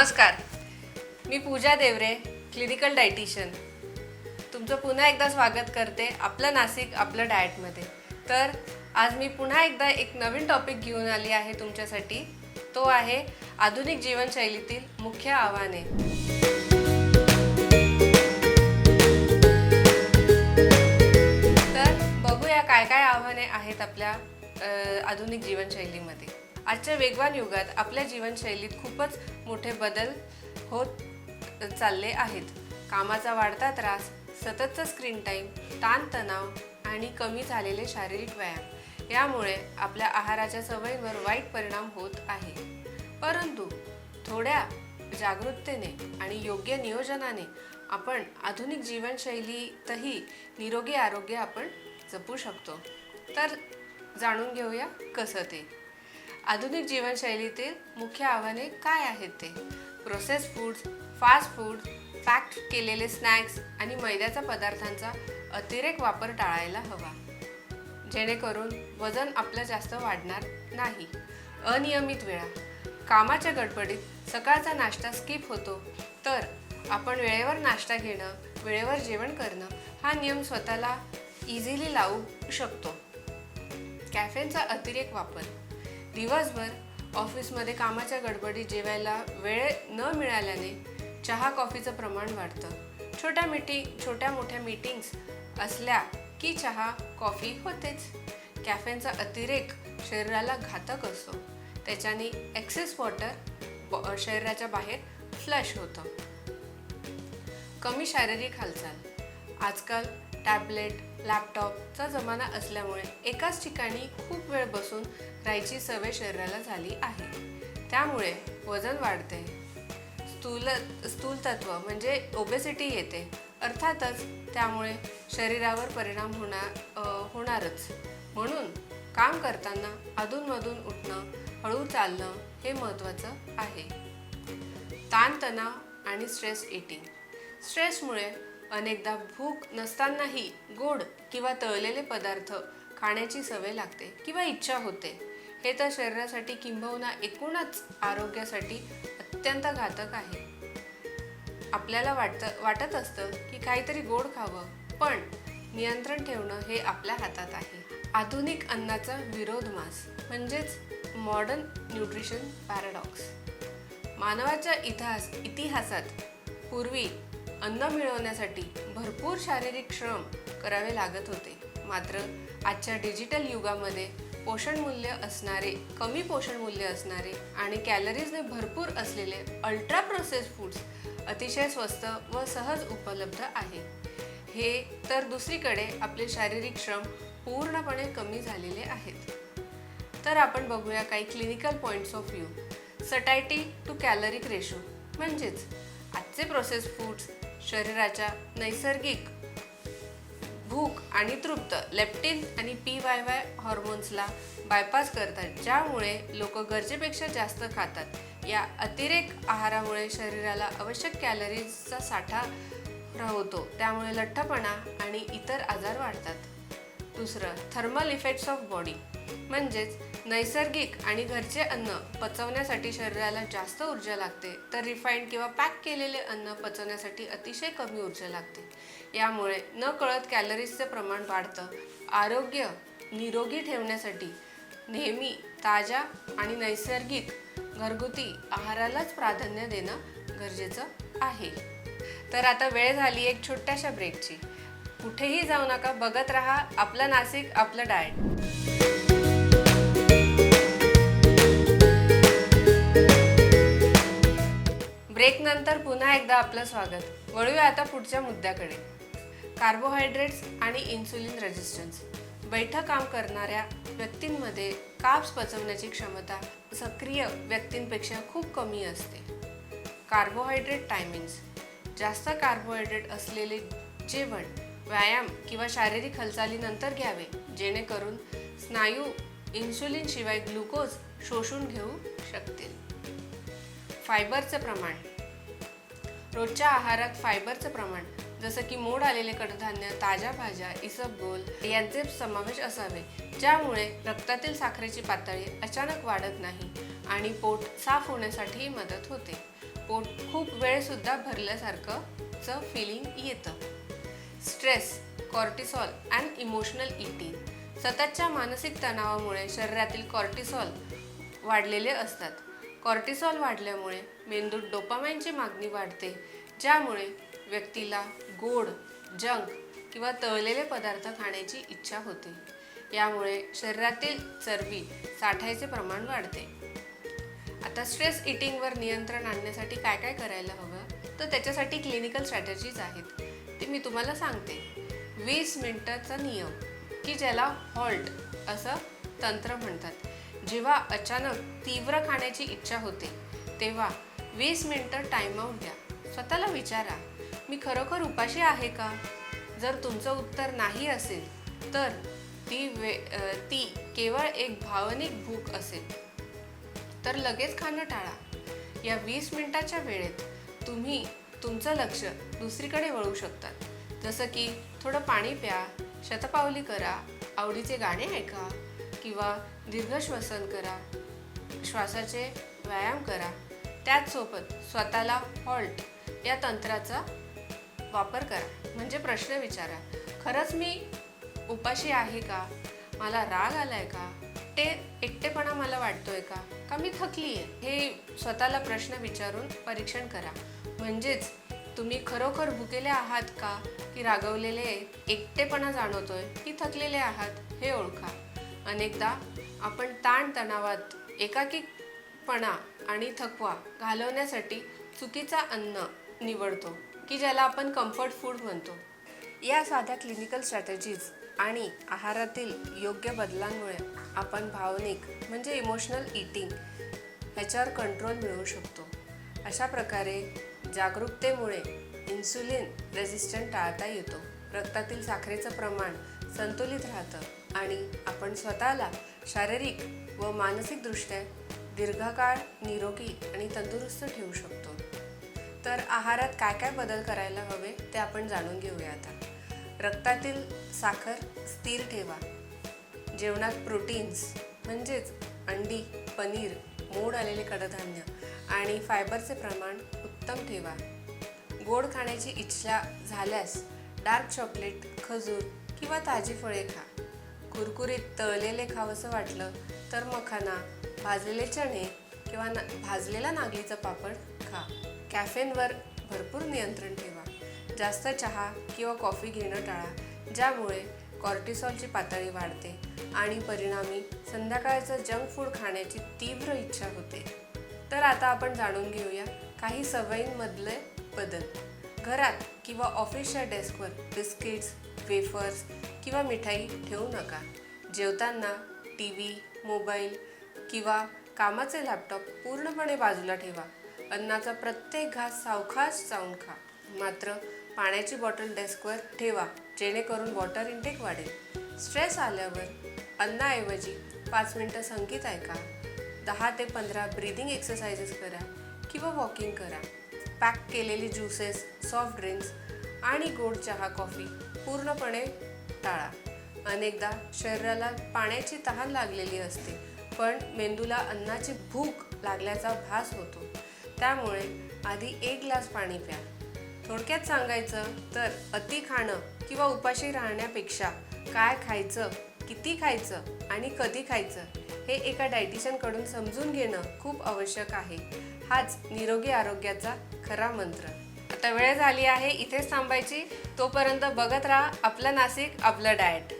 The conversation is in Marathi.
नमस्कार, मी पूजा देवरे, क्लिनिकल डायटिशियन. तुमचं पुन्हा एकदा स्वागत करते आपलं नाशिक आपलं डाएटमध्ये. तर आज मी पुन्हा एकदा एक नवीन टॉपिक घेऊन आली आहे तुमच्यासाठी. तो आहे आधुनिक जीवनशैलीतील मुख्य आव्हाने. तर बघूया काय काय आव्हाने आहेत आपल्या आधुनिक जीवनशैलीमध्ये. आजच्या वेगवान युगात आपल्या जीवनशैलीत खूपच मोठे बदल होत चालले आहेत. कामाचा वाढता त्रास, सततचा स्क्रीन टाईम, ताणतणाव आणि कमी झालेले शारीरिक व्यायाम यामुळे आपल्या आहाराच्या सवयींवर वाईट परिणाम होत आहे. परंतु थोड्या जागरूकतेने आणि योग्य नियोजनाने आपण आधुनिक जीवनशैलीतही निरोगी आरोग्य आपण जपू शकतो. तर जाणून घेऊया कसं ते. आधुनिक जीवनशैलीतील मुख्य आव्हाने काय आहेत ते. Process foods, fast food, packed केलेले स्नॅक्स आणि मैद्याच्या पदार्थांचा अतिरेक वापर टाळायला हवा, जेणेकरून वजन आपलं जास्त वाढणार नाही. अनियमित वेळा, कामाच्या गडबडीत सकाळचा नाश्ता स्किप होतो, तर आपण वेळेवर नाश्ता घेणं, वेळेवर जेवण करणं हा नियम स्वतःला इझिली लावू शकतो. कॅफेनचा अतिरेक वापर, दिवसभर ऑफिसमध्ये कामाच्या गडबडीत जेवायला वेळ न मिळाल्याने चहा कॉफीचं प्रमाण वाढतं. छोट्या मोठ्या मीटिंग्स असल्या की चहा कॉफी होतेच. कॅफेनचा अतिरेक शरीराला घातक असतो. त्याच्याने एक्सेस वॉटर शरीराच्या बाहेर फ्लश होतं. कमी शारीरिक हालचाल, आजकाल टॅबलेट, लॅपटॉपचा जमाना असल्यामुळे एकाच ठिकाणी खूप वेळ बसून राहायची सवय शरीराला झाली आहे. त्यामुळे वजन वाढते, स्थूलतत्व म्हणजे ओबेसिटी येते. अर्थातच त्यामुळे शरीरावर परिणाम होणारच. म्हणून काम करताना अधूनमधून उठणं, हळू चालणं हे महत्त्वाचं आहे. ताणतणाव आणि स्ट्रेस ईटिंग, स्ट्रेसमुळे अनेकदा भूक नसतानाही गोड किंवा तळलेले पदार्थ खाण्याची सवय लागते किंवा इच्छा होते. हे तर शरीरासाठी किंबहुना एकूणच आरोग्यासाठी अत्यंत घातक आहे. आपल्याला वाटत असतं की काहीतरी गोड खावं, पण नियंत्रण ठेवणं हे आपल्या हातात आहे. आधुनिक अन्नाचा विरोधमास म्हणजेच मॉडर्न न्यूट्रिशन पॅराडॉक्स. मानवाच्या इतिहासात पूर्वी अन्न मिळवण्यासाठी भरपूर शारीरिक श्रम करावे लागत होते. मात्र आजच्या डिजिटल युगामध्ये कमी पोषण मूल्य असणारे आणि कॅलरीजने भरपूर असलेले अल्ट्रा प्रोसेस फूड्स अतिशय स्वस्त व सहज उपलब्ध आहे. हे तर दुसरीकडे आपले शारीरिक श्रम पूर्णपणे कमी झालेले आहेत. तर आपण बघूया काही clinical points of view. Satiety to caloric ratio म्हणजेच आजचे प्रोसेस फूड्स शरीराच्या नैसर्गिक भूक आणि तृप्त लेप्टिन आणि PYY हॉर्मोन्सला बायपास करतात, ज्यामुळे लोक गरजेपेक्षा जास्त खातात. या अतिरेक आहारामुळे शरीराला आवश्यक कॅलरीजचा साठा होतो, त्यामुळे लठ्ठपणा आणि इतर आजार वाढतात. दुसरं, थर्मल इफेक्ट्स ऑफ बॉडी म्हणजेच नैसर्गिक आणि घरचे अन्न पचवण्यासाठी शरीराला जास्त ऊर्जा लागते, तर रिफाईंड किंवा पॅक केलेले अन्न पचवण्यासाठी अतिशय कमी ऊर्जा लागते. यामुळे नकळत कॅलरीजचे प्रमाण वाढतं. आरोग्य निरोगी ठेवण्यासाठी नेहमी ताज्या आणि नैसर्गिक घरगुती आहारालाच प्राधान्य देणं गरजेचं आहे. तर आता वेळ झाली एक छोट्याशा ब्रेकची. कुठेही जाऊ नका, बघत राहा आपलं नाशिक आपलं डाएट. ब्रेक नंतर पुन्हा एकदा आपलं स्वागत. वळूया आता पुढच्या मुद्द्याकडे. कार्बोहायड्रेट्स आणि इन्सुलिन रेजिस्टन्स. बैठं काम करणाऱ्या व्यक्तींमध्ये कार्ब्स पचवण्याची क्षमता सक्रिय व्यक्तींपेक्षा खूप कमी असते. Carbohydrate timings. जास्त कार्बोहायड्रेट असलेले जेवण व्यायाम किंवा शारीरिक हालचालीनंतर घ्यावे, जेणेकरून स्नायू इन्सुलिन शिवाय ग्लुकोज शोषून घेऊ शकतील. फायबरचं प्रमाण. रोजच्या आहारात फायबरचं प्रमाण जसं की मोड आलेले कडधान्य, ताज्या भाज्या, इसबगोल यांचे समावेश असावे, ज्यामुळे रक्तातील साखरेची पातळी अचानक वाढत नाही आणि पोट साफ होण्यासाठी मदत होते. पोट खूप वेळसुद्धा भरल्यासारखंचं फिलिंग येतं. Stress, cortisol and emotional eating. सततच्या मानसिक तणावामुळे शरीरातील कॉर्टिसॉल वाढलेले असतात. कॉर्टिसॉल वाढल्यामुळे मेंदूत डोपामाइनची मागणी वाढते, ज्यामुळे व्यक्तीला गोड, जंक किंवा तळलेले पदार्थ खाण्याची इच्छा होते. यामुळे शरीरातील चरबी साठायचे प्रमाण वाढते. आता स्ट्रेस ईटिंगवर नियंत्रण आणण्यासाठी काय काय करायला हवं, तर त्याच्यासाठी क्लिनिकल स्ट्रॅटेजीज आहेत. ते मी तुम्हाला सांगते. 20 मिनिटाचा नियम, की ज्याला हॉल्ट असं तंत्र म्हणतात. जेव्हा अचानक तीव्र खाण्याची इच्छा होते तेव्हा 20 मिनिटं टाइम आउट द्या. स्वतःला विचारा, मी खरोखर उपाशी आहे का? जर तुमचं उत्तर नाही असेल तर ती केवळ एक भावनिक भूक असेल तर लगेच खाणं टाळा. या 20 मिनिटाच्या वेळेत तुम्ही तुमचं लक्ष दुसरीकडे वळवू शकतात. जसं की थोडं पाणी प्या, शतपावली करा, आवडीचे गाणे ऐका किंवा दीर्घ श्वसन करा, श्वासाचे व्यायाम करा. त्याचसोबत स्वतःला हॉल्ट या तंत्राचा वापर करा. म्हणजे प्रश्न विचारा, खरंच मी उपाशी आहे का? मला राग आलाय का? एकटेपणा मला वाटतोय का? का मी थकली आहे? हे स्वतःला प्रश्न विचारून परीक्षण करा. म्हणजेच तुम्ही खरोखर भुकेले आहात का, की रागवलेले, एकटेपणा जाणवतोय की थकलेले आहात हे ओळखा. अनेकदा आपण ताणतणावात एकाकीपणा आणि थकवा घालवण्यासाठी चुकीचा अन्न निवडतो, की ज्याला आपण कम्फर्ट फूड म्हणतो. या साध्या क्लिनिकल स्ट्रॅटेजीज आणि आहारातील योग्य बदलांमुळे आपण भावनिक म्हणजे इमोशनल ईटिंग ह्याच्यावर कंट्रोल मिळवू शकतो. अशा प्रकारे जागरूकतेमुळे इन्सुलिन रेझिस्टंट टाळता येतो, रक्तातील साखरेचं प्रमाण संतुलित राहतं आणि आपण स्वतःला शारीरिक व मानसिकदृष्ट्या दीर्घकाळ निरोगी आणि तंदुरुस्त ठेवू शकतो. तर आहारात काय काय बदल करायला हवे ते आपण जाणून घेऊया आता. रक्तातील साखर स्थिर ठेवा. जेवणात प्रोटीन्स म्हणजेच अंडी, पनीर, मोड आलेले कडधान्य आणि फायबरचे प्रमाण उत्तम ठेवा. गोड खाण्याची इच्छा झाल्यास डार्क चॉकलेट, खजूर किंवा ताजी फळे खा. कुरकुरीत तळलेले खावंसं वाटलं तर मखाना, भाजलेले चणे किंवा भाजलेला नागलीचा पापड खा. कॅफेनवर भरपूर नियंत्रण ठेवा. जास्त चहा किंवा कॉफी घेणं टाळा, ज्यामुळे कॉर्टिसॉलची पातळी वाढते आणि परिणामी संध्याकाळचं जंक फूड खाण्याची तीव्र इच्छा होते. तर आता आपण जाणून घेऊया काही सवयींमधले बदल. घरात किंवा ऑफिसच्या डेस्कवर बिस्किट्स, वेफर्स किंवा मिठाई ठेवू नका. जेवताना टीव्ही, मोबाईल किंवा कामाचे लॅपटॉप पूर्णपणे बाजूला ठेवा. अन्नाचा प्रत्येक घास सावकाश चावून खा. मात्र पाण्याची बॉटल डेस्कवर ठेवा, जेणेकरून वॉटर इंटेक वाढेल. स्ट्रेस आल्यावर अन्नाऐवजी 5 मिनिटं संगीत ऐका, 10 ते 15 ब्रीदिंग एक्सरसाइजेस करा किंवा वॉकिंग करा. पॅक केलेली ज्युसेस, सॉफ्ट ड्रिंक्स आणि गोड चहा, कॉफी पूर्णपणे टाळा. अनेकदा शरीराला पाण्याची तहान लागलेली असते, पण मेंदूला अन्नाची भूक लागल्याचा भास होतो. त्यामुळे आधी 1 ग्लास पाणी प्या. थोडक्यात सांगायचं तर अति खाणं किंवा उपाशी राहण्यापेक्षा काय खायचं, किती खायचं आणि कधी खायचं हे एका डायटिशियनकडून समजून घेणं खूप आवश्यक आहे. हाच निरोगी आरोग्याचा खरा मंत्र. आता वेळ झाली आहे इथेच थांबायची. तोपर्यंत बघत राहा आपलं नाशिक, आपलं डाएट.